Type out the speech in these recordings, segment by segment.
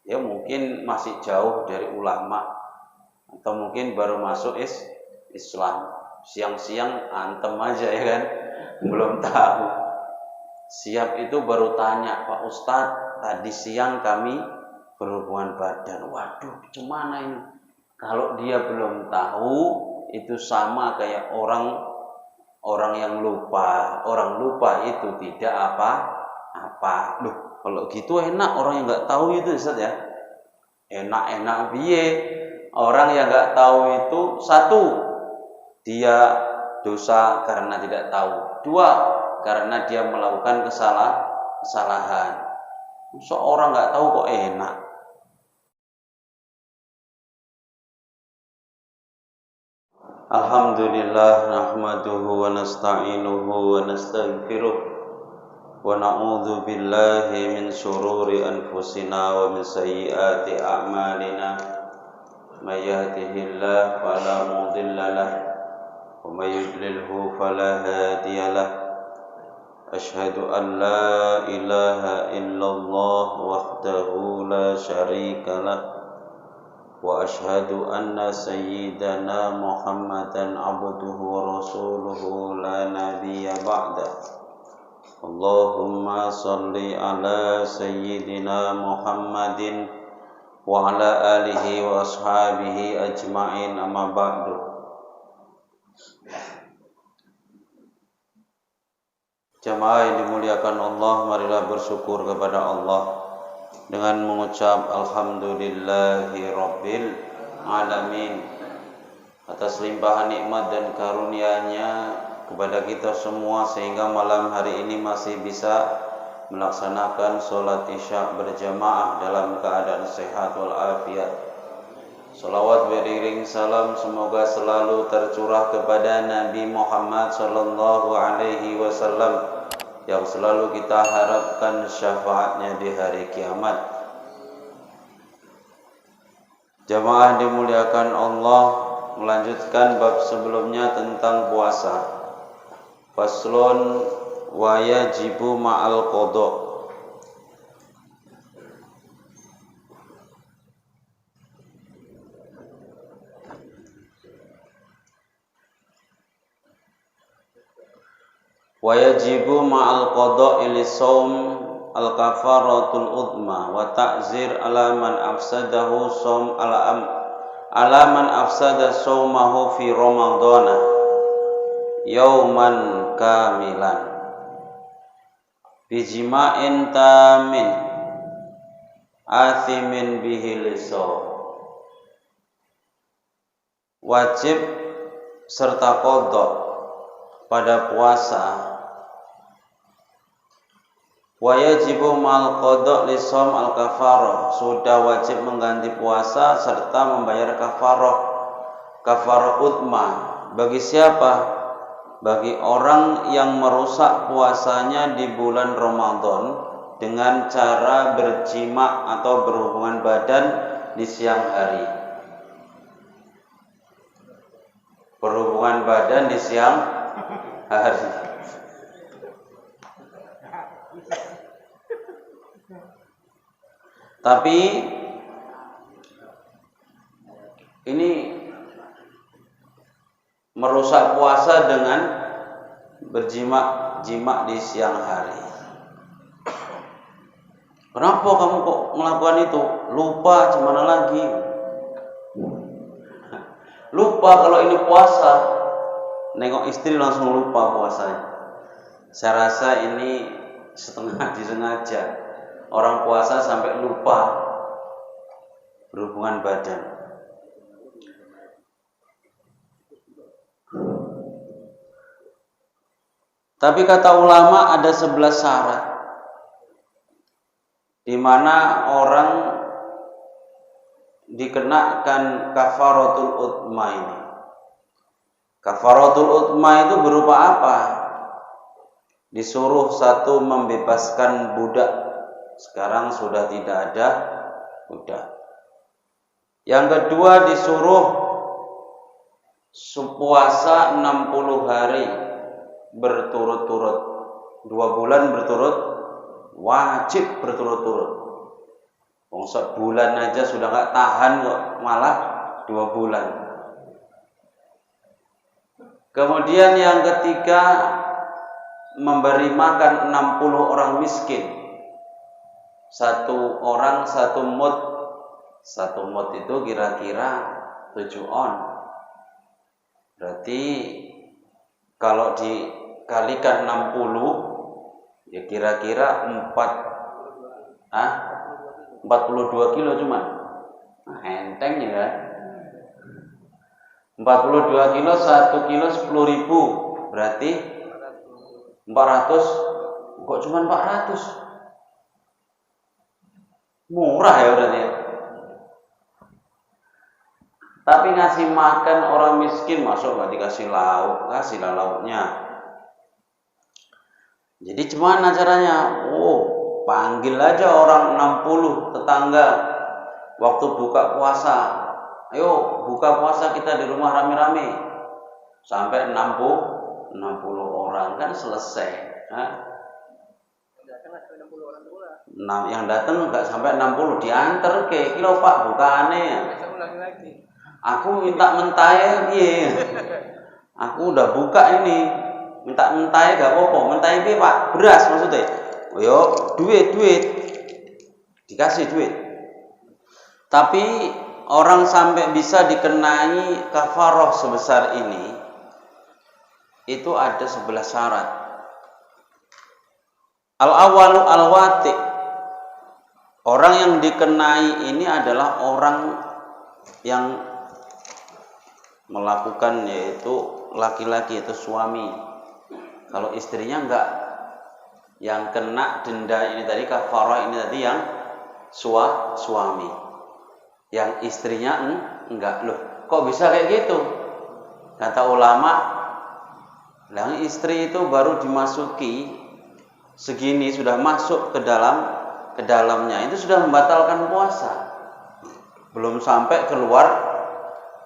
ya mungkin masih jauh dari ulama atau mungkin baru masuk Islam. Siang-siang antem aja ya kan, belum tahu. Siap itu baru tanya, Pak Ustadz, tadi siang kami berhubungan badan. Waduh, gimana ini? Kalau dia belum tahu, itu sama kayak orang yang lupa. Orang lupa itu tidak apa-apa. Loh, kalau gitu enak orang yang nggak tahu itu Ustaz ya. Enak-enak biye. Orang yang nggak tahu itu satu, dia dosa karena tidak tahu. Dua, karena dia melakukan kesalahan. Seorang nggak tahu kok enak. Alhamdulillah nahmaduhu wa nasta'inuhu wa nastaghfiruh wa na'udzu billahi min syururi anfusina wa min sayyiati a'malina may yahdihillahu fala mudilla lahu wa may yudlilhu fala hadiya lahu asyhadu an la ilaha illallah wahdahu la syarika lahu wa asyhadu anna sayyidana Muhammadan abduhu wa rasuluhu la nabiyya ba'da. Allahumma salli ala sayyidina Muhammadin wa ala alihi wa ashabihi ajma'in, amma ba'du. Jamaah yang dimuliakan Allah, marilah bersyukur kepada Allah dengan mengucap alhamdulillahi rabbil alamin atas limpahan nikmat dan karunia-Nya kepada kita semua sehingga malam hari ini masih bisa melaksanakan sholat isya berjamaah dalam keadaan sehat walafiat. Salawat beriring salam semoga selalu tercurah kepada Nabi Muhammad sallallahu alaihi wasallam yang selalu kita harapkan syafaatnya di hari kiamat. Jamaah dimuliakan Allah, melanjutkan bab sebelumnya tentang puasa. Faslun wa yajibu ma'al qada. Wa yajibu ma'al qada'i lisawm al-kafaratul udma wa ta'zir ala man afsadahu sawm ala man afsada sawmahu fi ramadana yauman kamilan bijima'in tamin athimin bihi lisawm. Wajib serta qada pada puasa. Wa yajibu mal qada li shaum al kafarah, sudah wajib mengganti puasa serta membayar kafarah utma. Bagi siapa? Bagi orang yang merusak puasanya di bulan Ramadan dengan cara berjima atau berhubungan badan di siang hari. Berhubungan badan di siang hari. Tapi ini merusak puasa dengan berjima di siang hari. Kenapa kamu kok melakukan itu? Lupa, gimana lagi? Lupa kalau ini puasa. Nengok istri langsung lupa puasanya. Saya rasa ini setengah disengaja. Orang puasa sampai lupa berhubungan badan. Tapi kata ulama ada 11 syarat di mana orang dikenakan kafaratul utma ini. Kafaratul utma itu berupa apa? Disuruh satu membebaskan budak. Sekarang sudah tidak ada budak. Yang kedua disuruh puasa 60 hari berturut-turut. 2 bulan berturut, wajib berturut-turut. Wong sebulan aja sudah nggak tahan kok, malah 2 bulan. Kemudian yang ketiga, memberi makan 60 orang miskin. 1 orang 1 mud. 1 mud itu kira-kira 7 on. Berarti kalau dikalikan 60 ya kira-kira 42 kilo cuman. Nah, enteng ya kan? 42 kilo, 1 kilo 10.000, berarti 400. Kok cuma 400? Murah ya berarti ya. Tapi ngasih makan orang miskin, masuk nggak dikasih lauk, kasihlah lauknya. Jadi gimana caranya? Panggil aja orang 60 tetangga waktu buka puasa. Ayo buka puasa kita di rumah rame-rame. Sampai 60 orang kan selesai. Yang datang nggak sampai 60, diantar ke kilo Pak bukaannya. Aku minta mentai, iya. Aku udah buka ini, minta mentai gak apa-apa. Mentai ini Pak, beras maksudnya. Yo, duit, dikasih duit. Tapi orang sampai bisa dikenai kafaroh sebesar ini, itu ada 11 syarat. Al-awalu al-wati. Orang yang dikenai ini adalah orang yang melakukan, yaitu laki-laki, yaitu suami. Kalau istrinya enggak. Yang kena denda ini tadi, kafarah ini tadi yang suami. Yang istrinya enggak. Loh, kok bisa kayak gitu? Kata ulama, yang istri itu baru dimasuki segini, sudah masuk ke dalamnya, itu sudah membatalkan puasa. Belum sampai keluar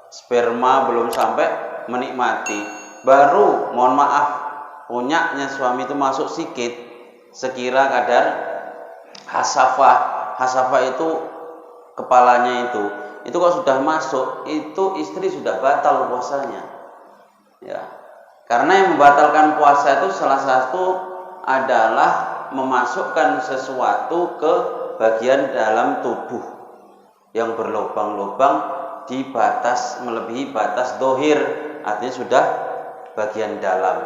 sperma, belum sampai menikmati, baru mohon maaf punyanya suami itu masuk sikit sekira kadar hasafah itu kepalanya itu kalau sudah masuk, itu istri sudah batal puasanya ya. Karena yang membatalkan puasa itu salah satu adalah memasukkan sesuatu ke bagian dalam tubuh yang berlubang-lubang di batas, melebihi batas dohir, artinya sudah bagian dalam.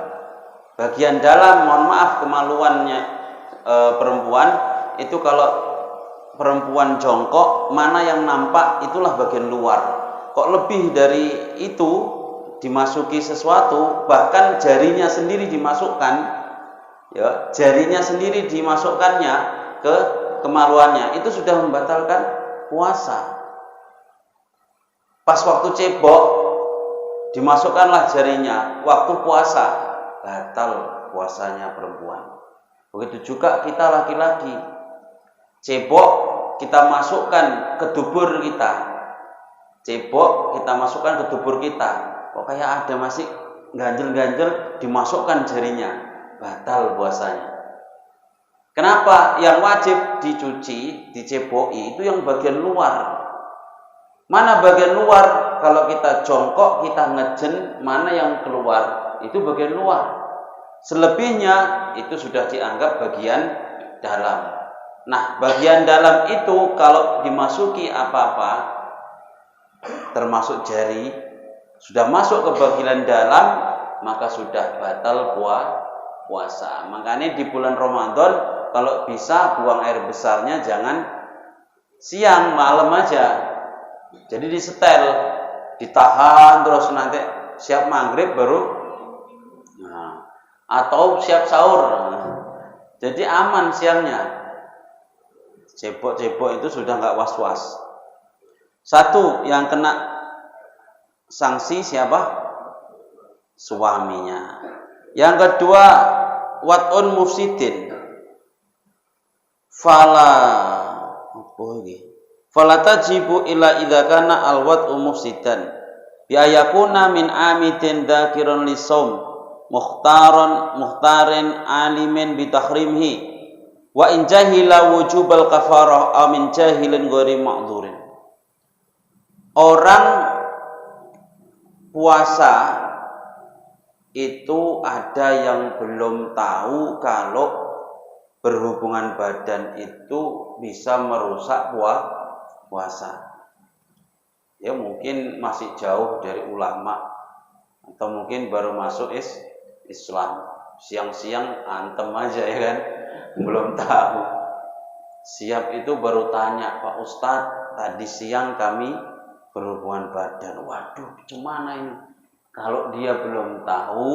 Bagian dalam, mohon maaf, kemaluannya perempuan itu, kalau perempuan jongkok, mana yang nampak itulah bagian luar. Kok lebih dari itu dimasuki sesuatu, bahkan jarinya sendiri dimasukkan, ya, jarinya sendiri dimasukkannya ke kemaluannya, itu sudah membatalkan puasa. Pas waktu cebok dimasukkanlah jarinya, waktu puasa batal puasanya perempuan. Begitu juga kita laki-laki, cebok kita masukkan ke dubur kita, cebok kita masukkan ke dubur kita, kok kayak ada masih ganjel-ganjel, dimasukkan jarinya, batal puasanya. Kenapa? Yang wajib dicuci, diceboki itu yang bagian luar. Mana bagian luar? Kalau kita jongkok, kita ngejen, mana yang keluar? Itu bagian luar. Selebihnya itu sudah dianggap bagian dalam. Nah, bagian dalam itu kalau dimasuki apa-apa, termasuk jari, sudah masuk ke bagian dalam, maka sudah batal puasa. Makanya di bulan Ramadan kalau bisa buang air besarnya jangan siang, malam aja. Jadi disetel, ditahan terus, nanti siap maghrib baru, atau siap sahur. Jadi aman siangnya. Cebok-cebok itu sudah nggak was-was. Satu yang kena sanksi siapa? Suaminya. Yang kedua, wat'un mufsidin. Fala tajibu illa idza kana al-wat'u mufsidan. Bi ayakuna min amidin dzakiran lisaum mukhtarin alimin bitahrimhi Wa in jahila wujubal kafarah amin jahilin ghairi ma'dzurin. Orang puasa itu ada yang belum tahu kalau berhubungan badan itu bisa merusak puasa. Ya mungkin masih jauh dari ulama atau mungkin baru masuk Islam. Siang-siang antem aja ya kan, belum tahu. Siap itu baru tanya, Pak Ustadz, tadi siang kami berhubungan badan. Waduh, gimana ini? Kalau dia belum tahu,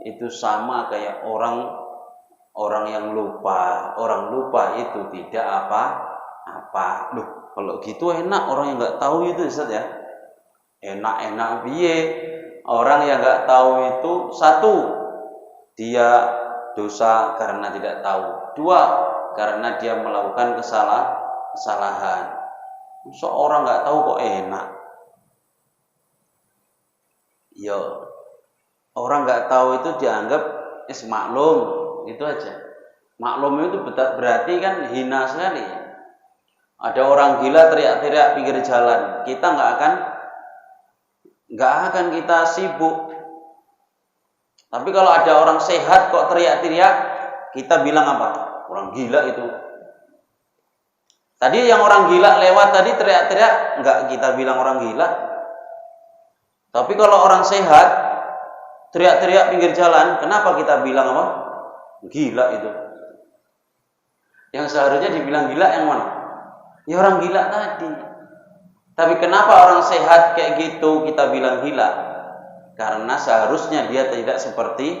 itu sama kayak orang yang lupa. Orang lupa itu tidak apa-apa. Loh, kalau gitu enak orang yang nggak tahu itu, Ustaz ya. Enak-enak biye. Orang yang nggak tahu itu satu, dia dosa karena tidak tahu. Dua, karena dia melakukan kesalahan. Seorang nggak tahu kok enak. Ya, orang nggak tahu itu dianggap maklum, itu aja. Maklum itu berarti kan hina sekali. Ada orang gila teriak-teriak pinggir jalan, kita nggak akan kita sibuk. Tapi kalau ada orang sehat kok teriak-teriak, kita bilang apa? Orang gila itu. Tadi yang orang gila lewat tadi teriak-teriak, nggak kita bilang orang gila. Tapi kalau orang sehat teriak-teriak pinggir jalan, kenapa kita bilang apa? Gila itu. Yang seharusnya dibilang gila yang mana? Ya orang gila tadi. Tapi kenapa orang sehat kayak gitu kita bilang gila? Karena seharusnya dia tidak seperti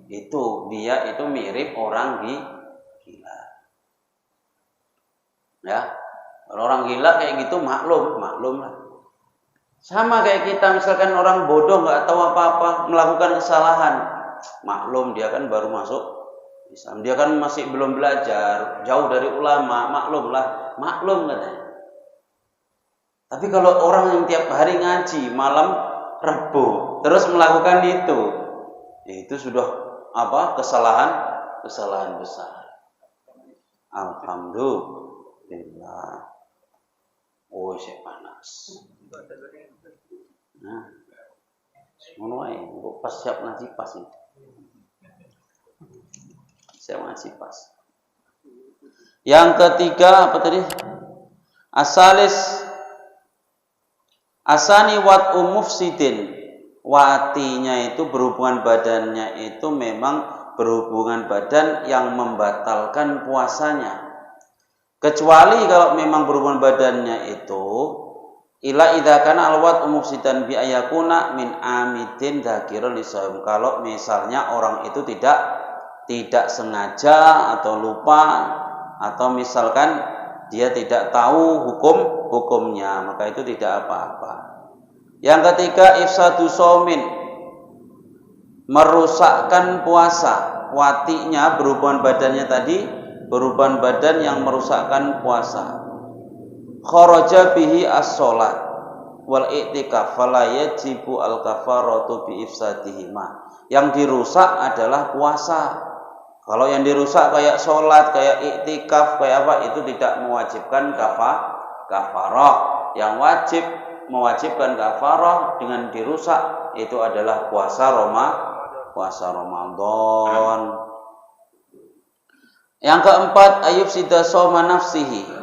itu. Dia itu mirip orang gila. Ya, kalau orang gila kayak gitu maklum lah. Sama kayak kita misalkan orang bodoh nggak tahu apa-apa melakukan kesalahan, maklum dia kan baru masuk Islam, dia kan masih belum belajar, jauh dari ulama, maklum katanya. Tapi kalau orang yang tiap hari ngaji malam Rebo terus melakukan itu sudah apa? Kesalahan besar. Alhamdulillah. Oh, saya panas. Nah, ngono ae, kok pas siap ngaji pas ini. Saya ngaji pas. Yang ketiga apa tadi? Asani wat mufsidin. Watinya itu berhubungan badannya itu memang berhubungan badan yang membatalkan puasanya. Kecuali kalau memang berhubungan badannya itu ila idza kana alwat mufsidan bi ayakuna min amidin dzakirul lisaum. Kalau misalnya orang itu tidak sengaja atau lupa atau misalkan dia tidak tahu hukumnya, maka itu tidak apa-apa. Yang ketiga ifsadu shaumin, merusakkan puasa. Watinya berhubungan badannya tadi berhubungan badan yang merusakkan puasa. Kharaja bihi as-shalat wal i'tikaf fala yajibu al-kafaratu bi ifsadihima. Yang dirusak adalah puasa. Kalau yang dirusak kayak sholat, kayak i'tikaf, kayak apa, itu tidak mewajibkan kafarah. Yang wajib mewajibkan kafarah dengan dirusak itu adalah puasa Ramadan. Yang keempat, ayufsida shauma nafsihi.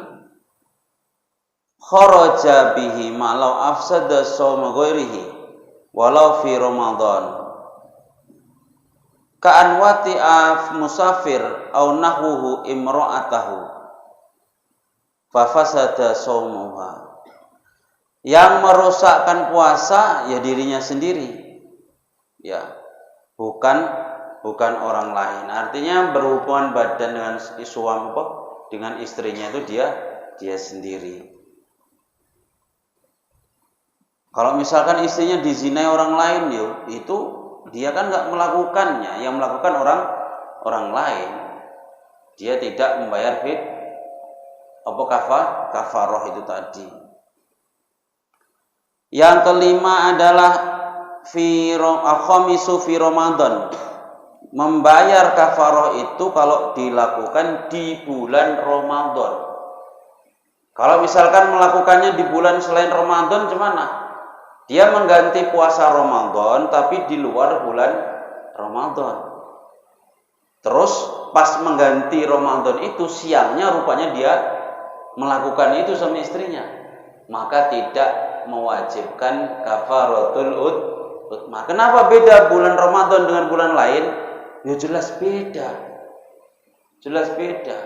Kharaja bihi malau afsada shauma ghairihi walau fi Ramadan. Ka'anwati af musafir au nahwuhu imra'atahu fa fasada shaumuha. Yang merusakkan puasa ya dirinya sendiri. Ya, bukan orang lain. Artinya berhubungan badan dengan suami dengan istrinya itu dia sendiri. Kalau misalkan istrinya dizinai orang lain, itu dia kan nggak melakukannya, yang melakukan orang lain. Dia tidak membayar kafarah itu tadi. Yang kelima adalah khamisu fi Ramadan. membayar kafaroh itu kalau dilakukan di bulan Ramadan. Kalau misalkan melakukannya di bulan selain Ramadan, gimana? Dia mengganti puasa Ramadan tapi di luar bulan Ramadan. Terus pas mengganti Ramadan itu siangnya rupanya dia melakukan itu sama istrinya, maka tidak mewajibkan kafaratul utmah. Kenapa beda bulan Ramadan dengan bulan lain? Ya jelas beda. Jelas beda.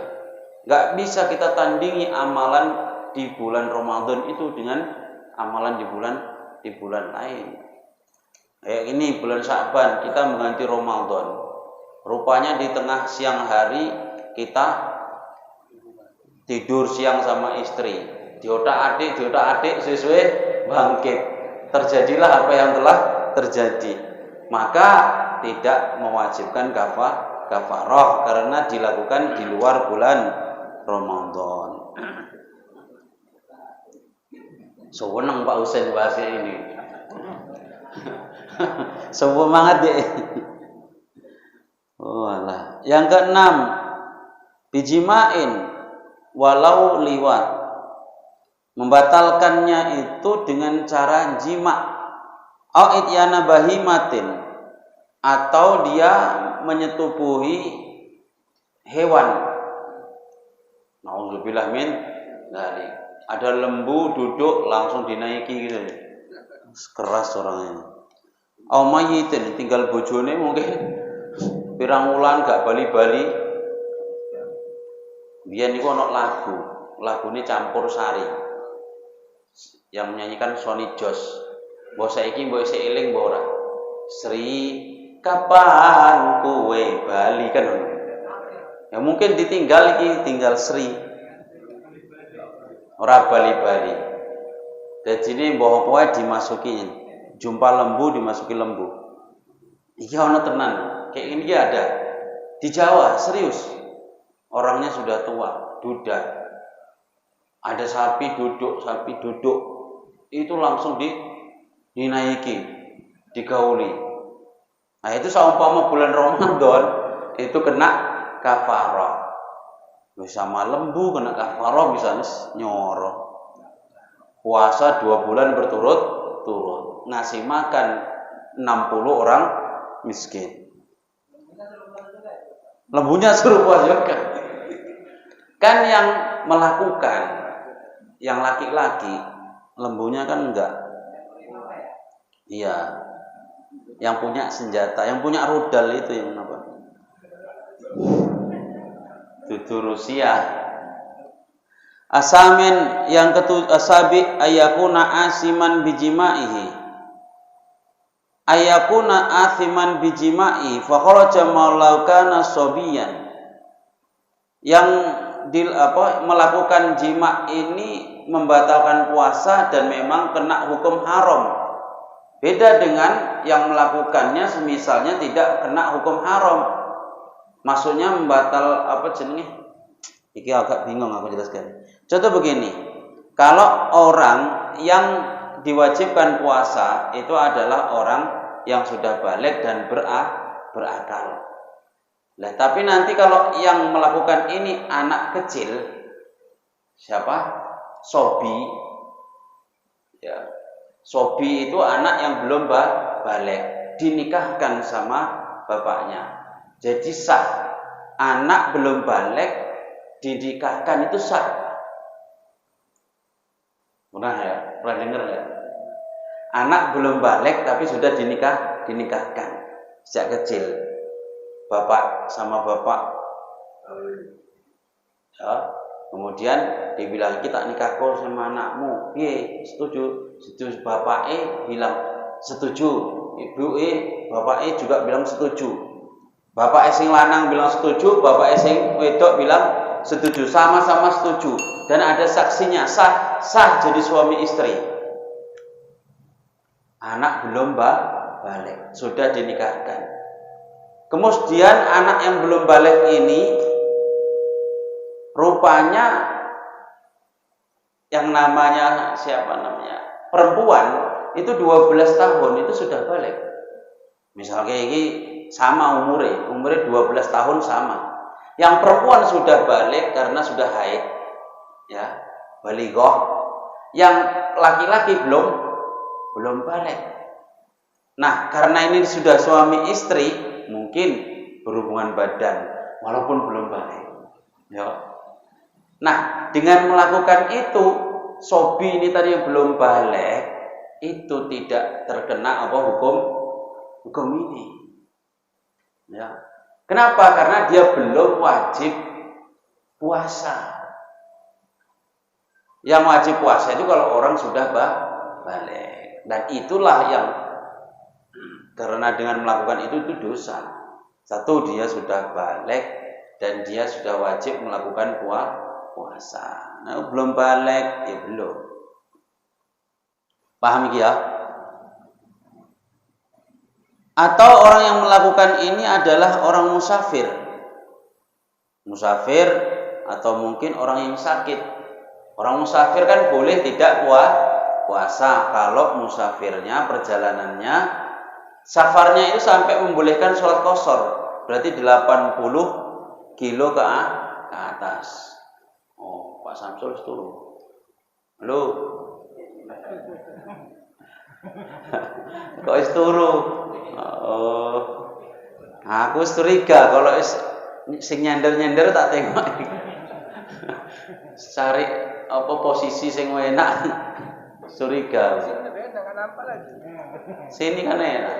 Gak bisa kita tandingi amalan di bulan Ramadan itu dengan amalan di bulan lain. Kayak ini bulan Sya'ban kita mengganti Ramadan. Rupanya di tengah siang hari kita tidur siang sama istri. Diotak-atik sesuai bangkit. Terjadilah apa yang telah terjadi. Maka tidak mewajibkan kafarah karena dilakukan di luar bulan Ramadan. Sewenang Pak Husain bahasa ini. Semangat deh. Walah. Yang keenam, bijimain walau liwat. Membatalkannya itu dengan cara jima. Au ityana bahimatin, atau dia menyetubuhi hewan. Nauzubillah min dzalik. Ada lembu duduk langsung dinaiki gitu. Keras orangnya. Au mayyitin, tinggal bojone mungkin pirang wulan gak bali-bali. Biyen niku ana lagune campur sari. Yang menyanyikan Sony Jos. Mbok saiki mbok isih eling mbok ora? Sri, kapan kowe bali kan? Ya mungkin ditinggal iki tinggal Sri. Ora bali-bali. Dadi ini mbok apa wae dimasuki. Jumpa lembu dimasuki lembu. Iki ana tenan. Kayak ini ada. Di Jawa serius. Orangnya sudah tua, duda. Ada sapi duduk. Itu langsung dinaiki, digauli. Nah itu seumpama bulan Ramadan itu kena kafarah. Sama lembu kena kafarah bisa nyoro. Puasa 2 bulan berturut-turut, ngasih makan 60 orang miskin. Lembunya suruh puasa juga. Kan yang melakukan, yang laki-laki, lembunya kan enggak. Iya. Yang punya senjata, yang punya rudal itu yang apa? Dudu Rusia. Asamin yang asabi ayakuna asiman bijimaihi. Ayakuna asiman bijimai fa kharaja maulakana sobiyan. Yang melakukan jima ini membatalkan puasa dan memang kena hukum haram. Beda dengan yang melakukannya semisalnya tidak kena hukum haram. Maksudnya membatal apa jenenge? Iki agak bingung aku jelaskan. Contoh begini. Kalau orang yang diwajibkan puasa itu adalah orang yang sudah balik dan berakal. Nah, tapi nanti kalau yang melakukan ini anak kecil, siapa? Sobi. Ya. Sobi itu anak yang belum balik, dinikahkan sama bapaknya. Jadi sah. Anak belum balik dinikahkan itu sah. Pernah dengar ya? Anak belum balik tapi sudah dinikahkan sejak kecil. Bapak sama bapak. Ya. Kemudian dibilang kita nikah kau sama anakmu, iya setuju. Setuju bapaknya bilang setuju, ibunya bapaknya juga bilang setuju. Bapak sing lanang bilang setuju, bapak sing wedok bilang setuju, sama-sama setuju. Dan ada saksinya sah jadi suami istri. Anak belum balik, sudah dinikahkan. Kemudian anak yang belum balik ini rupanya yang namanya perempuan itu 12 tahun itu sudah balik. Misalnya ini sama umurnya 12 tahun sama. Yang perempuan sudah balik karena sudah haid, ya, balighoh. Yang laki-laki belum balik. Nah, karena ini sudah suami istri, mungkin berhubungan badan walaupun belum balik. Ya. Nah, dengan melakukan itu, sobi ini tadi yang belum balik, itu tidak terkena hukum ini. Ya. Kenapa? Karena dia belum wajib puasa. Yang wajib puasa itu kalau orang sudah balik. Dan itulah yang karena dengan melakukan itu dosa. Satu, dia sudah balik dan dia sudah wajib melakukan puasa. Nah, belum balik, ya belum. Paham ya? Atau orang yang melakukan ini adalah orang musafir. Musafir atau mungkin orang yang sakit. Orang musafir kan boleh tidak puasa kalau musafirnya, perjalanannya, safarnya itu sampai membolehkan sholat qashar. Berarti 80 kilo ke atas. Oh, Pak Samsul turun. Halo. Kok turu? Oh. Aku curiga kalau sing nyender-nyender tak tengok. Cari apa posisi sing enak. Curiga. Sini kan enak.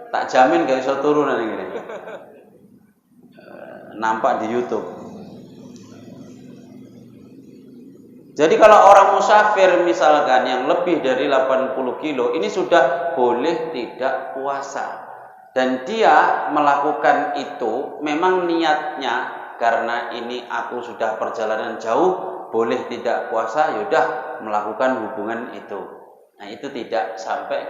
Tak jamin gak iso turu nang ngene. Nampak di YouTube. Jadi kalau orang musafir misalkan yang lebih dari 80 kilo, ini sudah boleh tidak puasa. Dan dia melakukan itu memang niatnya karena ini aku sudah perjalanan jauh, boleh tidak puasa, yaudah melakukan hubungan itu. Nah, itu tidak sampai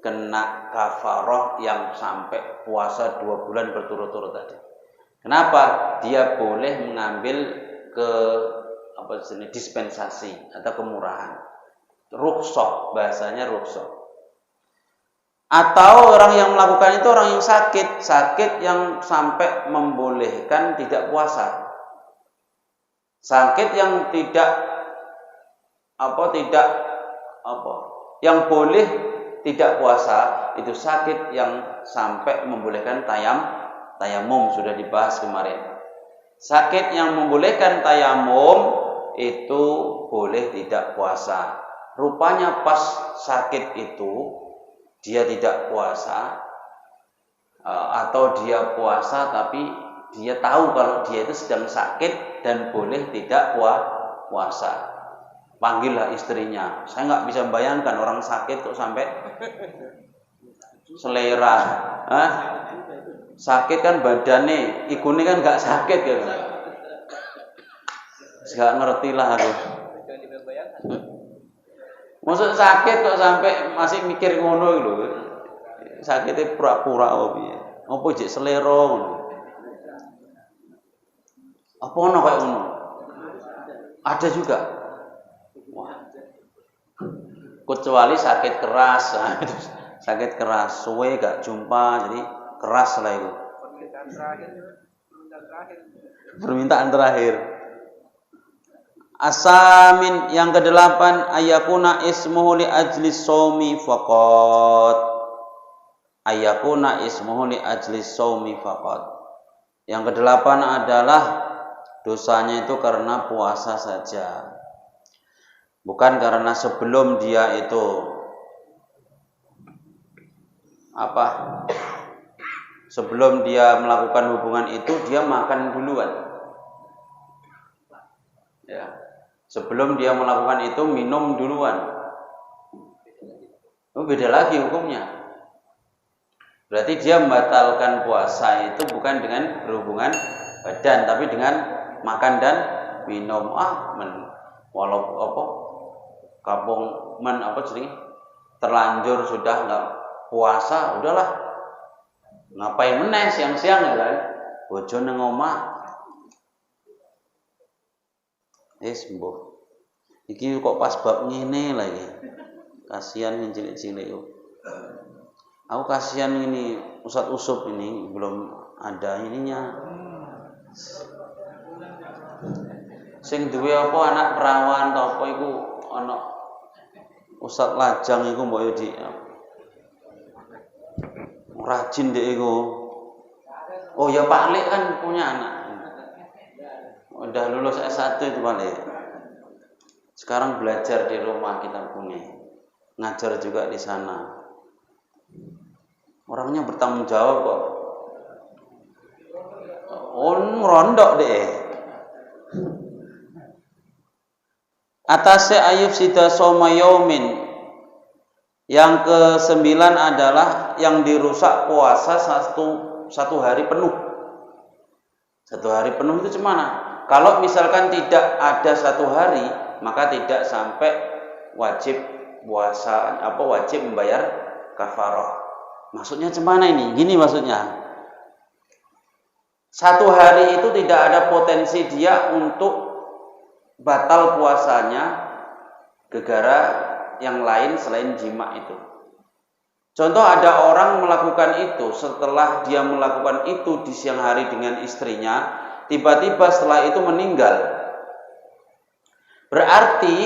kena kafaroh yang sampai puasa 2 bulan berturut-turut tadi. Kenapa? Dia boleh mengambil dispensasi atau kemurahan. Rukhsah, bahasanya rukhsah. Atau orang yang melakukan itu orang yang sakit yang sampai membolehkan tidak puasa. Sakit yang yang boleh tidak puasa itu sakit yang sampai membolehkan tayamum, sudah dibahas kemarin. Sakit yang membolehkan tayamum itu boleh tidak puasa. Rupanya pas sakit itu dia tidak puasa, atau dia puasa tapi dia tahu kalau dia itu sedang sakit dan boleh tidak puasa. Panggillah istrinya. Saya nggak bisa membayangkan orang sakit kok sampai selera. Sakit kan badannya, ikune kan nggak sakit gitu. Nggak ngerti lah aku. Maksud sakit kok sampai masih mikir ngono lho. Sakitnya pura-pura piye? Apa jek selera ngono. Apa ono kayak ngono? Ada juga. Wah. Kecuali sakit keras. Sakit keras, suwe gak jumpa jadi keras lah itu. Permintaan terakhir. Asamin yang ke-8 ayakuna ismuhu li ajli shaumi faqat. Ayakuna ismuhu li ajli shaumi faqat. Yang ke-8 adalah dosanya itu karena puasa saja. Bukan karena sebelum dia itu sebelum dia melakukan hubungan itu dia makan duluan. Ya. Sebelum dia melakukan itu minum duluan. Oh, beda lagi hukumnya. Berarti dia membatalkan puasa itu bukan dengan berhubungan badan, tapi dengan makan dan minum. Terlanjur sudah nggak puasa, udahlah. Ngapain meneh siang-siang ya kan? Bojo nang omah. Sembuh. Iki kok pas bab ngene lagi. Kasihan yang cilik-cilik. Aku kasihan ini Ustadz Usup ini belum ada ininya. Sing duwe apa anak perawan atau apa iku ana Ustadz Lajang iku mbok yo di rajin dek iku. Oh ya Pak Lik kan punya anak. Udah lulus S1 itu Pak Lik. Sekarang belajar di rumah kita punya. Ngajar juga di sana. Orangnya bertanggung jawab kok. Oh, rondok deh. Atasnya Ayub sida soma yaumin. Yang ke-9 adalah yang dirusak puasa satu hari penuh. Satu hari penuh itu gimana? Kalau misalkan tidak ada satu hari, maka tidak sampai wajib puasa, wajib membayar kafarah. Maksudnya gimana ini? Gini maksudnya. Satu hari itu tidak ada potensi dia untuk batal puasanya gegara yang lain selain jima itu. Contoh ada orang melakukan itu, setelah dia melakukan itu di siang hari dengan istrinya, tiba-tiba setelah itu meninggal. Berarti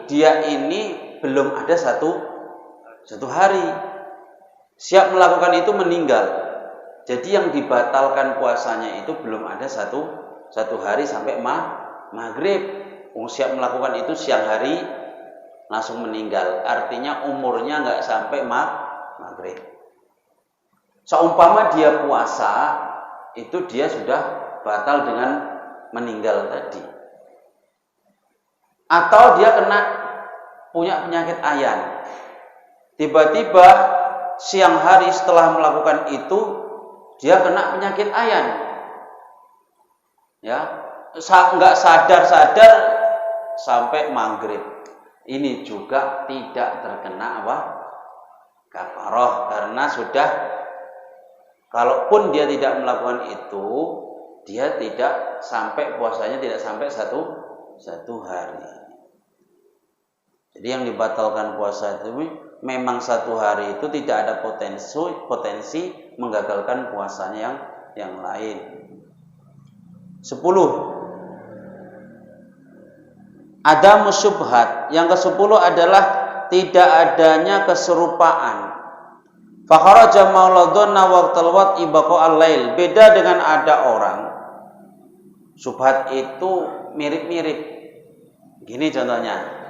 dia ini belum ada satu hari. Siap melakukan itu meninggal. Jadi yang dibatalkan puasanya itu belum ada satu hari sampai maghrib. Siap melakukan itu siang hari langsung meninggal. Artinya umurnya nggak sampai maghrib. Seumpama dia puasa, itu dia sudah batal dengan meninggal tadi. Atau dia punya penyakit ayan. Tiba-tiba siang hari setelah melakukan itu, dia kena penyakit ayan. Ya, nggak sadar sampai maghrib. Ini juga tidak terkena kafarah karena sudah, kalaupun dia tidak melakukan itu, dia tidak sampai puasanya tidak sampai satu hari. Jadi yang dibatalkan puasa itu memang satu hari itu tidak ada potensi menggagalkan puasanya yang lain. 10. Ada musyubhat. Yang ke-10 adalah tidak adanya keserupaan. Fakharaja mauladunna waqtal wat'i baqa'al lail. Beda dengan ada orang. Syubhat itu mirip-mirip. Gini contohnya.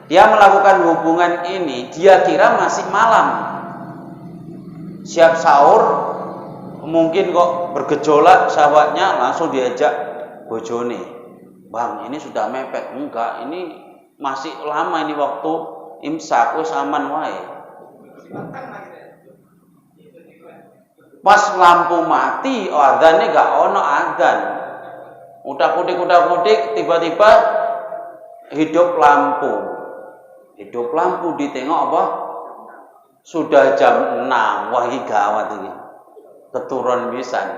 Dia melakukan hubungan ini, dia kira masih malam. Siap sahur, mungkin kok bergejolak syahwatnya, langsung diajak bojone. Bang, ini sudah mepet. Enggak, ini masih lama ini waktu imsak, wis aman wae. Pas lampu mati, adzannya gak ono adzan. Udak-udik, tiba-tiba hidup lampu. Hidup lampu ditengok apa? Sudah jam 6. Wah, ini gawat ini. Keturun pisan.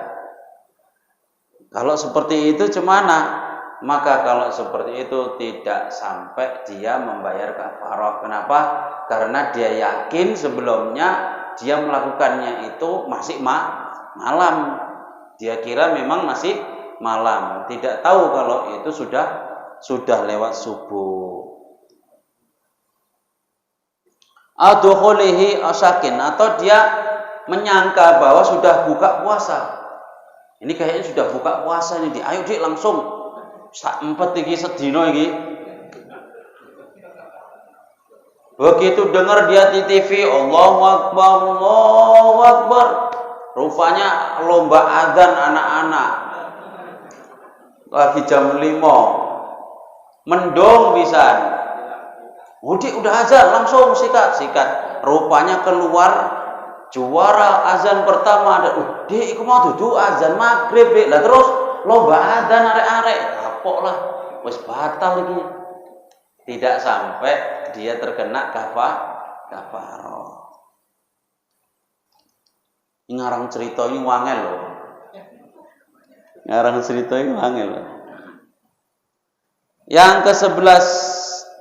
Kalau seperti itu gimana? Maka kalau seperti itu tidak sampai dia membayar kafarah. Kenapa? Karena dia yakin sebelumnya dia melakukannya itu masih malam. Dia kira memang masih malam. Tidak tahu kalau itu sudah lewat subuh. Adukhulihi asyakin, atau dia menyangka bahwa sudah buka puasa. Ini kayaknya sudah buka puasa ini. Ayo Dik langsung sak empet iki sedina iki. Begitu dengar dia di TV, Allahu Akbar, Allahu Akbar. Rupanya lomba adzan anak-anak. Lagi jam 5. Mendung pisan. Udik udah azan, langsung sikat. Rupanya keluar juara azan pertama ada. Dik, iku mau duduk azan maghrib, Dik. Lah terus lomba azan arek-arek. Kapok lah, wis batal iki. Tidak sampai dia terkena kafarah. Ngarang cerita ini wangel loh. Yang ke-11,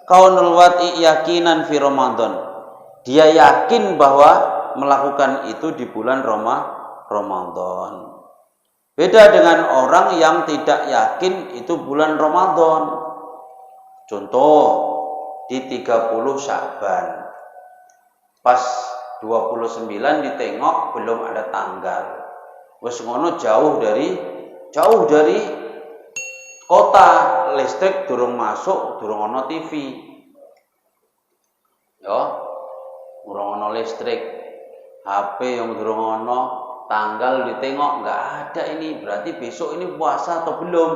kaunul wat'i yakinan fi Ramadan. Dia yakin bahwa melakukan itu di bulan Ramadan. Beda dengan orang yang tidak yakin itu bulan Ramadan. Contoh di 30 Sya'ban. Pas 29 ditengok belum ada tanggal. Wes ngono jauh dari kota, listrik durung masuk, durung ono TV. Yo, durung ono listrik. HP yang durung ono, tanggal ditengok nggak ada ini. Berarti besok ini puasa atau belum?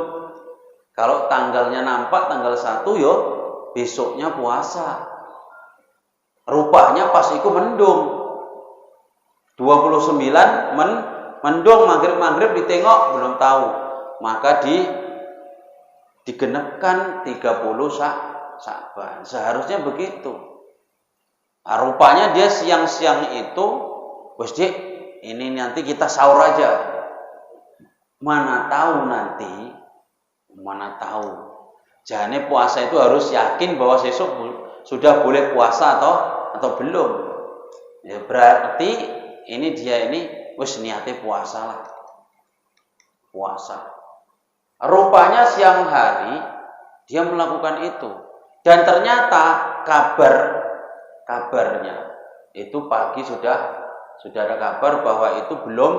Kalau tanggalnya nampak tanggal 1 yo, besoknya puasa. Rupanya pas itu mendung. 29 mendung, maghrib ditengok belum tahu. Maka digenepkan 30 Sya'ban. Seharusnya begitu. Nah, rupanya dia siang-siang itu, wes Dik, ini nanti kita sahur aja. Mana tahu. Jangan puasa itu harus yakin bahwa besok sudah boleh puasa atau belum. Ya berarti dia wis niatnya puasa lah. Puasa. Rupanya siang hari dia melakukan itu. Dan ternyata kabarnya itu pagi sudah ada kabar bahwa itu belum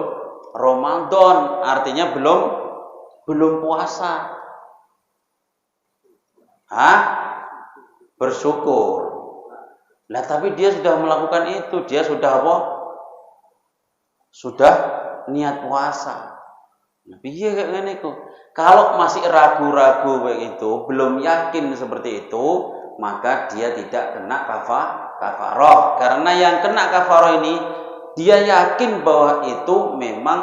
Ramadan, artinya belum puasa. Bersyukur. Lah tapi dia sudah melakukan itu, dia sudah apa? Sudah niat puasa. Nah, piye kayak ngene iku? Kalau masih ragu-ragu begitu, belum yakin seperti itu, maka dia tidak kena kafarah. Karena yang kena kafarah ini dia yakin bahwa itu memang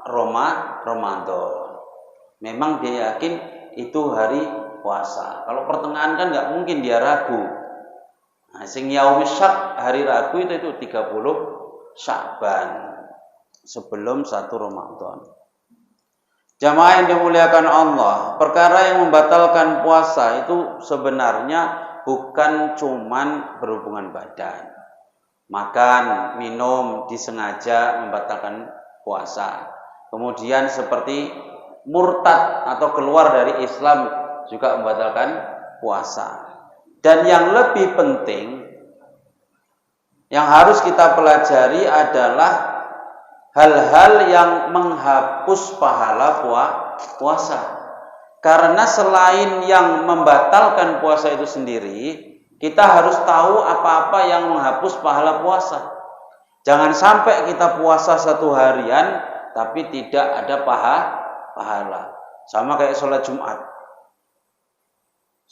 Ramadan. Memang dia yakin itu hari puasa. Kalau pertengahan kan nggak mungkin dia ragu. Nah, sing yaumis syak, hari ragu itu 30 Sya'ban sebelum 1 Ramadan. Jamaah yang dimuliakan Allah, perkara yang membatalkan puasa itu sebenarnya bukan cuman berhubungan badan. Makan, minum disengaja membatalkan puasa. Kemudian seperti murtad atau keluar dari Islam juga membatalkan puasa. Dan yang lebih penting yang harus kita pelajari adalah hal-hal yang menghapus pahala puasa. Karena selain yang membatalkan puasa itu sendiri, kita harus tahu apa-apa yang menghapus pahala puasa. Jangan sampai kita puasa 1 harian tapi tidak ada pahala. Sama kayak sholat Jumat.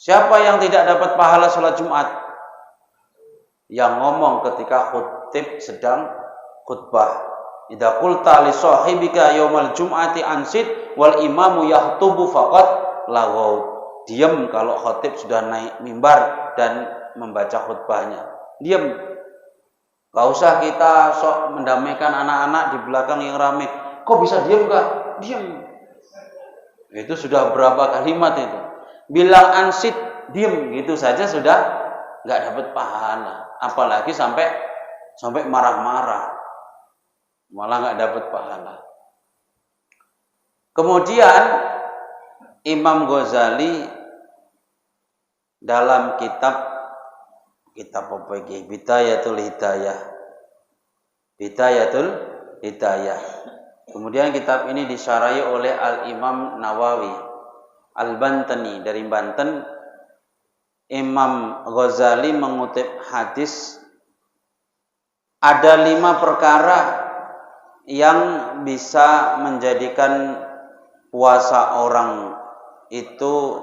Siapa yang tidak dapat pahala sholat Jumat? Yang ngomong ketika khutib sedang khutbah. Idza qulta li sahibika yaumal jum'ati ansit wal imamu yahtubu faqat laghaw. Diam kalau khutib sudah naik mimbar dan membaca khutbahnya. Diam. Gak usah kita sok mendamaikan anak-anak di belakang yang ramai. Kok bisa diam gak? Diam. Itu sudah berapa kalimat itu. Bilang ansit, diam gitu saja sudah nggak dapat pahala. Apalagi sampai marah-marah, malah nggak dapat pahala. Kemudian Imam Ghazali dalam kitab apa iki? Bidayatul Hidayah. Kemudian kitab ini disyarahi oleh Al-Imam Nawawi Al-Bantani dari Banten. Imam Ghazali mengutip hadis, ada 5 perkara yang bisa menjadikan puasa orang itu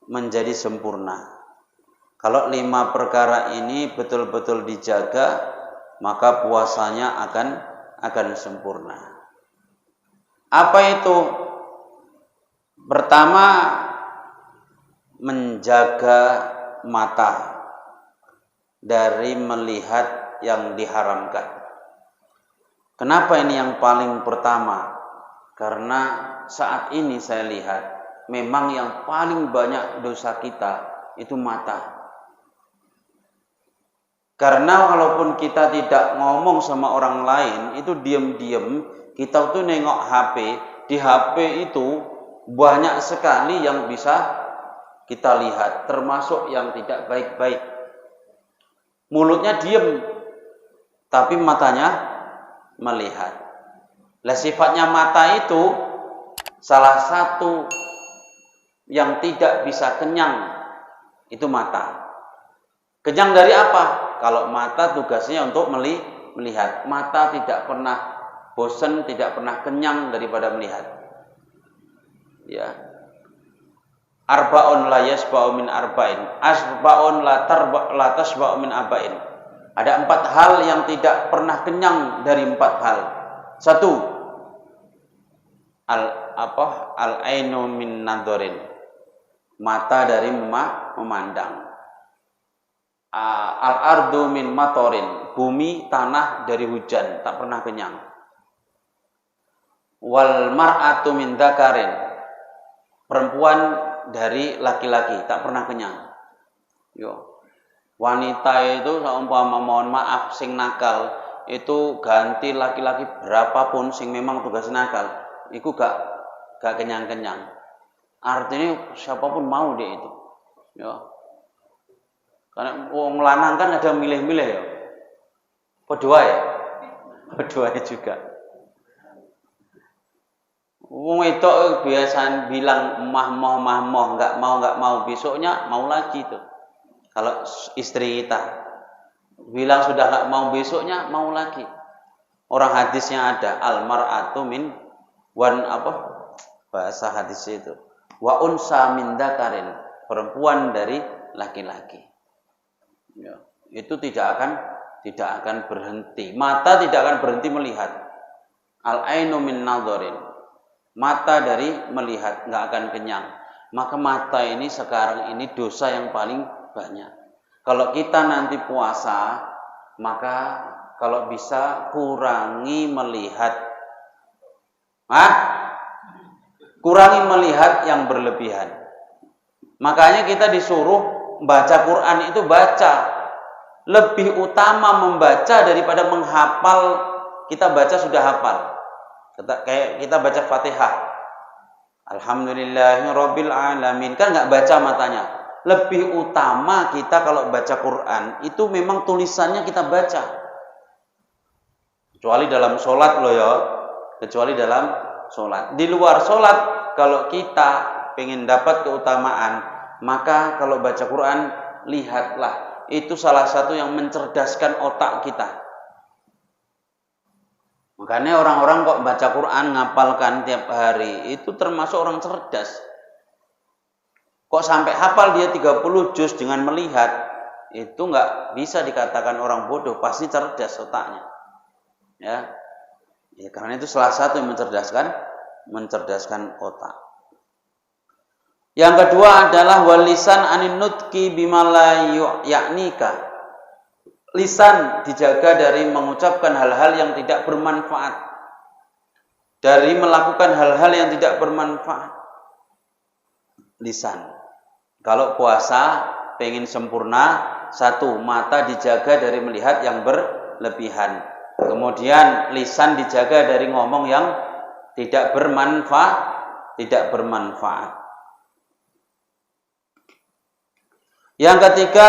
menjadi sempurna. Kalau 5 perkara ini betul-betul dijaga, maka puasanya akan sempurna. Apa itu? Pertama, menjaga mata dari melihat yang diharamkan. Kenapa ini yang paling pertama? Karena saat ini saya lihat memang yang paling banyak dosa kita itu mata. Karena walaupun kita tidak ngomong sama orang lain, itu diam-diam kita tuh nengok HP. Di HP itu banyak sekali yang bisa kita lihat, termasuk yang tidak baik-baik. Mulutnya diam, tapi matanya melihat. Lah sifatnya mata itu salah satu yang tidak bisa kenyang, itu mata. Kenyang dari apa? Kalau mata tugasnya untuk melihat. Mata tidak pernah bosan, tidak pernah kenyang daripada melihat. Ya. Arba'un la yasba'u min arba'in. Asba'un la tasba'u min arba'in. Ada 4 hal yang tidak pernah kenyang dari 4 hal. 1. Al-ainu min nadharin. Mata dari memandang. Al-ardu min matorin, bumi tanah dari hujan, tak pernah kenyang. Wal mar'atu min dzakarin, perempuan dari laki-laki, tak pernah kenyang. Yo. Wanita itu seumpama mohon maaf sing nakal, itu ganti laki-laki berapapun sing memang tugas nakal, itu gak kenyang-kenyang. Artinya siapapun mau dia itu. Yo. Karena wong lanang kan ada milih-milih ya. Kedua ya. Kedua juga. Wong itu biasa bilang mah-moh, enggak mau, besoknya mau lagi tuh. Kalau istri kita bilang sudah enggak mau, besoknya mau lagi. Orang hadisnya ada al-mar'atu min bahasa hadis itu. Wa unsa min dzakarin, perempuan dari laki-laki. Ya, itu tidak akan berhenti. Mata tidak akan berhenti melihat. Al-ainu min nadharin. Mata dari melihat, nggak akan kenyang. Maka mata ini sekarang ini dosa yang paling banyak. Kalau kita nanti puasa, maka kalau bisa kurangi melihat. Kurangi melihat yang berlebihan. Makanya kita disuruh baca Quran itu baca. Lebih utama membaca daripada menghafal. Kita baca sudah hafal. Kayak kita baca Fatihah. Alhamdulillahirabbil alamin. Kan nggak baca matanya. Lebih utama kita kalau baca Quran itu memang tulisannya kita baca. Kecuali dalam sholat loh ya. Kecuali dalam sholat. Di luar sholat kalau kita pengen dapat keutamaan, maka kalau baca Quran, lihatlah. Itu salah satu yang mencerdaskan otak kita. Makanya orang-orang kok baca Quran, ngapalkan tiap hari, itu termasuk orang cerdas. Kok sampai hafal dia 30 juz dengan melihat, itu nggak bisa dikatakan orang bodoh, pasti cerdas otaknya. Ya, karena itu salah satu yang mencerdaskan otak. Yang kedua adalah walisan anin nutqi bima la ya'nika. Lisan dijaga dari mengucapkan hal-hal yang tidak bermanfaat. Dari melakukan hal-hal yang tidak bermanfaat. Lisan. Kalau puasa pengen sempurna, 1, mata dijaga dari melihat yang berlebihan. Kemudian lisan dijaga dari ngomong yang tidak bermanfaat. Yang ketiga,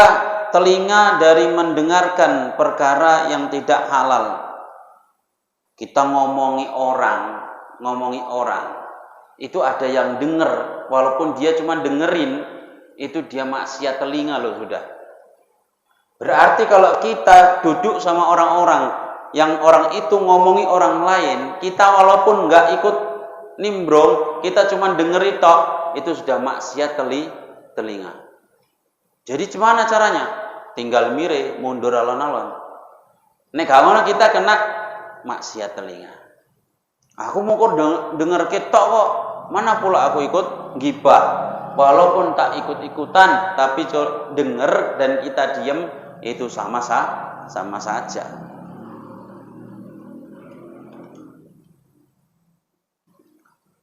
telinga dari mendengarkan perkara yang tidak halal. Kita ngomongi orang, itu ada yang dengar, walaupun dia cuma dengerin, itu dia maksiat telinga loh sudah. Berarti kalau kita duduk sama orang-orang, yang orang itu ngomongi orang lain, kita walaupun nggak ikut nimbrung, kita cuma dengeri tok, itu sudah maksiat telinga. Jadi gimana caranya? Tinggal mire, mundur alon-alon. Nek kamu kita kena maksiat telinga. Aku mau kok denger ketok kok. Mana pula aku ikut gibah. Walaupun tak ikut-ikutan, tapi denger dan kita diam, itu sama saja.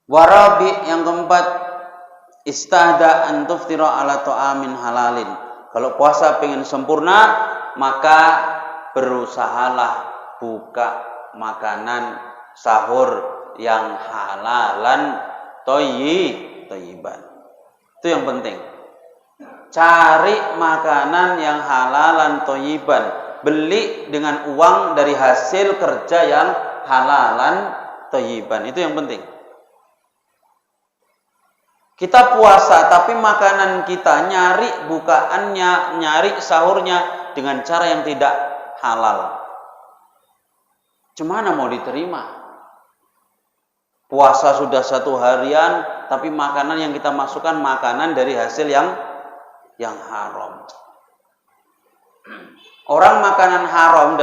Warabi yang keempat, istahda an tuftira ala ta'amin halalin. Kalau puasa pengen sempurna, maka berusahalah buka makanan sahur yang halalan thayyiban. Itu yang penting. Cari makanan yang halalan thayyiban. Beli dengan uang dari hasil kerja yang halalan thayyiban. Itu yang penting. Kita puasa tapi makanan kita nyari bukaannya, nyari sahurnya dengan cara yang tidak halal. Cemana mau diterima? Puasa sudah 1 harian tapi makanan yang kita masukkan makanan dari hasil yang haram. Orang makanan haram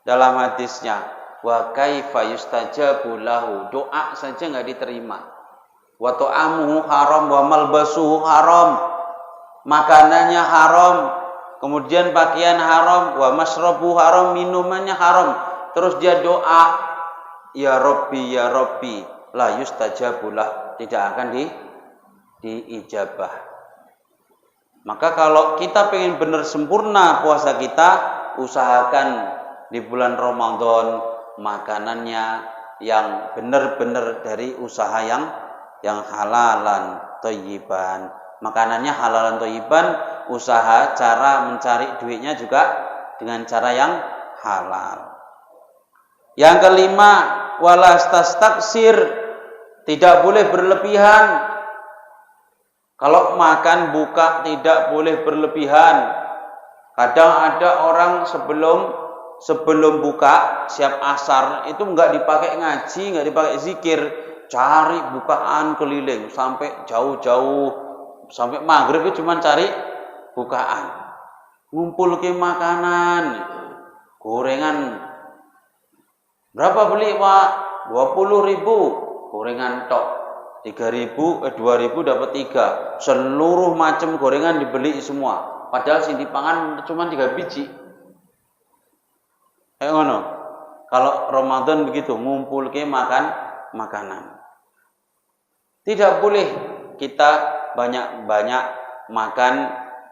dalam hadisnya wa kaifa yustajabu lahu, doa saja enggak diterima. Wa ta'amuhu haram wa malbasuhu haram, makanannya haram, kemudian pakaian haram, wa masrabu haram, minumannya haram. Terus dia doa, ya Rabbi la yustajabulah, tidak akan diijabah. Maka kalau kita pengen benar sempurna puasa kita, usahakan di bulan Ramadan makanannya yang benar-benar dari usaha yang halalan thayyiban. Makanannya halalan thayyiban, usaha cara mencari duitnya juga dengan cara yang halal. Yang kelima, walastastaksir, tidak boleh berlebihan. Kalau makan buka tidak boleh berlebihan. Kadang ada orang sebelum buka siap asar itu enggak dipakai ngaji, enggak dipakai zikir, cari bukaan keliling sampai jauh-jauh, sampai maghrib itu cuma cari bukaan. Ngumpul ke makanan, gorengan. Berapa beli Pak? 20.000 gorengan tok. 2.000 dapat 3. Seluruh macam gorengan dibeli semua. Padahal sing dipangan cuma 3 biji. Ngono. Kalau Ramadan begitu, ngumpul ke makanan. Tidak boleh kita banyak-banyak makan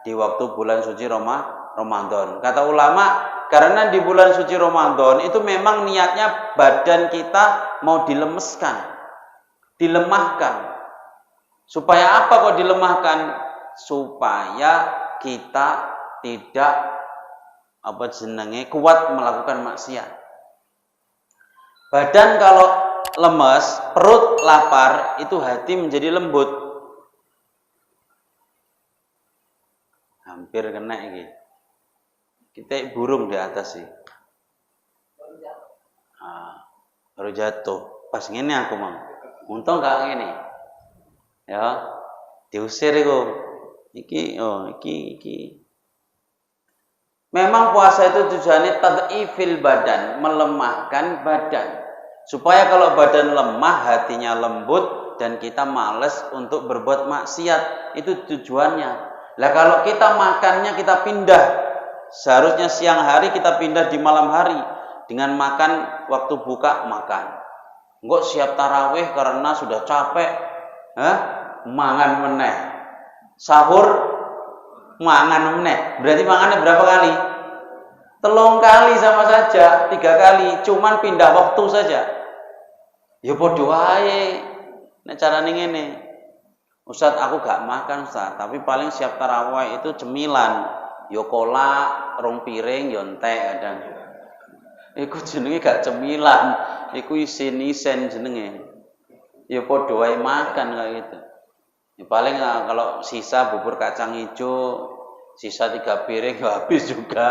di waktu bulan suci Ramadan. Kata ulama, karena di bulan suci Ramadan itu memang niatnya badan kita mau dilemeskan, dilemahkan. Supaya apa kok dilemahkan? Supaya kita tidak kuat melakukan maksiat. Badan kalau lemes, perut lapar, itu hati menjadi lembut. Hampir kena ini. Kita burung di atas sih. Baru jatuh. Pas ngene aku mau. Untung gak ngene. Ya, diusir itu. Iki. Memang puasa itu tujuannya tad'ifil badan, melemahkan badan. Supaya kalau badan lemah, hatinya lembut dan kita malas untuk berbuat maksiat. Itu tujuannya. Lah kalau kita makannya kita pindah, seharusnya siang hari kita pindah di malam hari dengan makan waktu buka makan. Enggak siap tarawih karena sudah capek, mangan meneh. Sahur mangan meneh. Berarti mangannya berapa kali? 3 kali sama saja, 3 kali, cuman pindah waktu saja. Ya padha wae. Nek carane ngene. Ustaz, aku gak makan Ustaz, tapi paling siap tarawih itu cemilan. Ya kolak, 2 piring, ya entek kadang. Iku jenenge gak cemilan, iku isin-isen jenenge. Ya padha wae makan kayak gitu. Ya paling kalau sisa bubur kacang hijau, sisa 3 piring ya habis juga.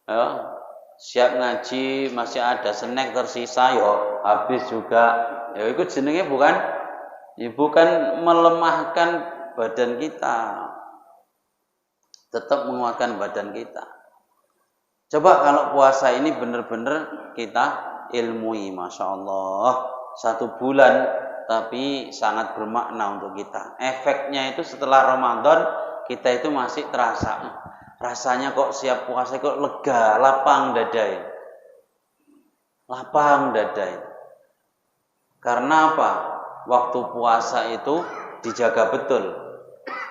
Ya, siap ngaji masih ada snack tersisa ya habis juga. Ya itu jenenge bukan melemahkan badan kita. Tetap menguatkan badan kita. Coba kalau puasa ini benar-benar kita ilmui, Masya Allah. 1 bulan tapi sangat bermakna untuk kita. Efeknya itu setelah Ramadan kita itu masih terasa. Rasanya kok siap puasa kok lega, lapang dadai. Lapang dadai. Karena apa? Waktu puasa itu dijaga betul.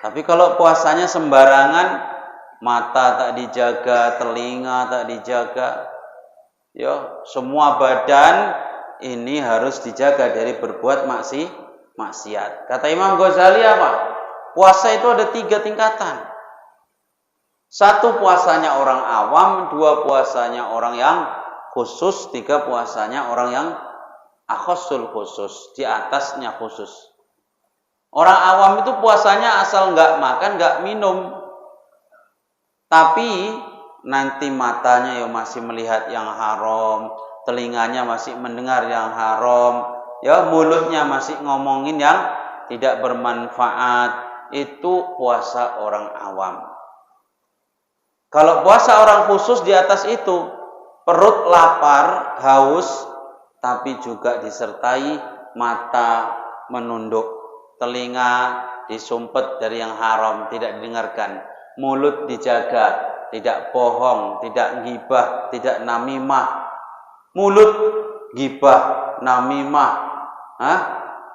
Tapi kalau puasanya sembarangan, mata tak dijaga, telinga tak dijaga, ya semua badan ini harus dijaga dari berbuat maksiat. Kata Imam Ghazali apa? Puasa itu ada 3 tingkatan. 1 puasanya orang awam, 2 puasanya orang yang khusus, 3 puasanya orang yang akhosul khusus, di atasnya khusus. Orang awam itu puasanya asal nggak makan, nggak minum, tapi nanti matanya ya masih melihat yang haram, telinganya masih mendengar yang haram, ya mulutnya masih ngomongin yang tidak bermanfaat. Itu puasa orang awam. Kalau puasa orang khusus di atas itu, perut lapar, haus, tapi juga disertai mata menunduk, telinga disumpet dari yang haram, tidak didengarkan, mulut dijaga, tidak bohong, tidak ghibah, tidak namimah. Mulut ghibah, namimah,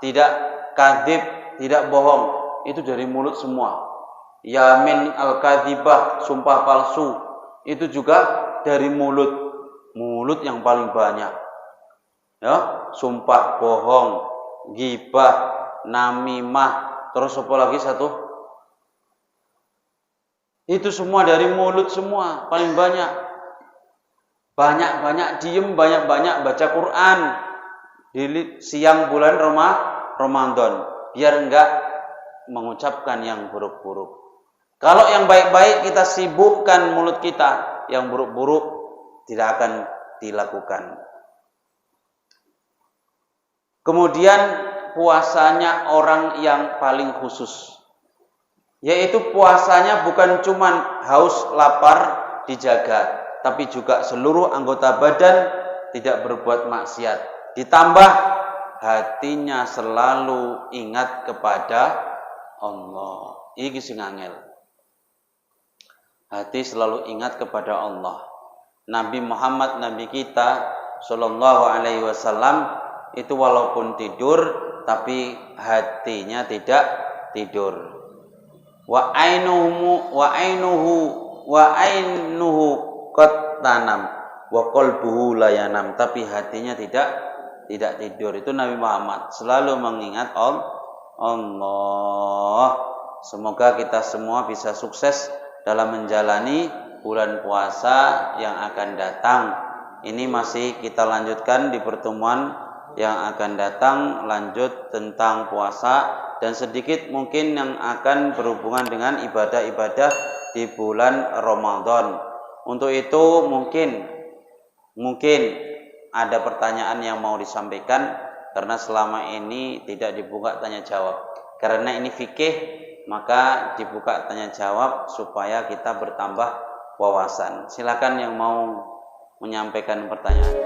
tidak kadzib, tidak bohong, itu dari mulut semua. Yamin al-kadzibah, sumpah palsu, itu juga dari mulut. Mulut yang paling banyak. Ya, sumpah bohong, ghibah, namimah, terus apa lagi satu? Itu semua dari mulut semua, paling banyak. Banyak-banyak diem, banyak-banyak baca Quran di siang bulan Ramadan, biar enggak mengucapkan yang buruk-buruk. Kalau yang baik-baik kita sibukkan mulut kita, yang buruk-buruk tidak akan dilakukan. Kemudian puasanya orang yang paling khusus, yaitu puasanya bukan cuma haus lapar dijaga, tapi juga seluruh anggota badan tidak berbuat maksiat. Ditambah hatinya selalu ingat kepada Allah. Iki sing angel. Hati selalu ingat kepada Allah. Nabi Muhammad, Nabi kita Sallallahu Alaihi Wasallam itu walaupun tidur, tapi hatinya tidak tidur. Wa ainuhu qad tanam wa qalbuhu la yanam, tapi hatinya tidak tidur. Itu Nabi Muhammad selalu mengingat Allah. Semoga kita semua bisa sukses dalam menjalani bulan puasa yang akan datang. Ini masih kita lanjutkan di pertemuan yang akan datang, lanjut tentang puasa dan sedikit mungkin yang akan berhubungan dengan ibadah-ibadah di bulan Ramadan. Untuk itu mungkin ada pertanyaan yang mau disampaikan, karena selama ini tidak dibuka tanya jawab. Karena ini fikih, maka dibuka tanya jawab supaya kita bertambah wawasan. Silakan yang mau menyampaikan pertanyaan.